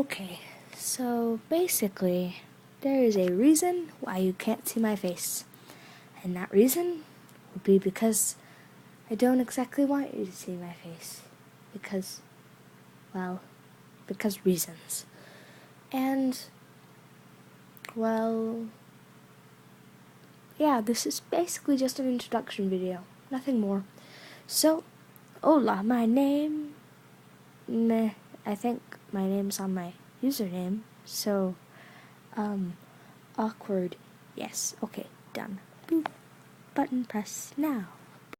Okay, so basically, there is a reason why you can't see my face. And that reason would be because I don't exactly want you to see my face. Because reasons. And, yeah, this is basically just an introduction video. Nothing more. So, hola, my name... Meh, I think my name's on my username. So, awkward. Yes, okay, done. Boop. Button press now.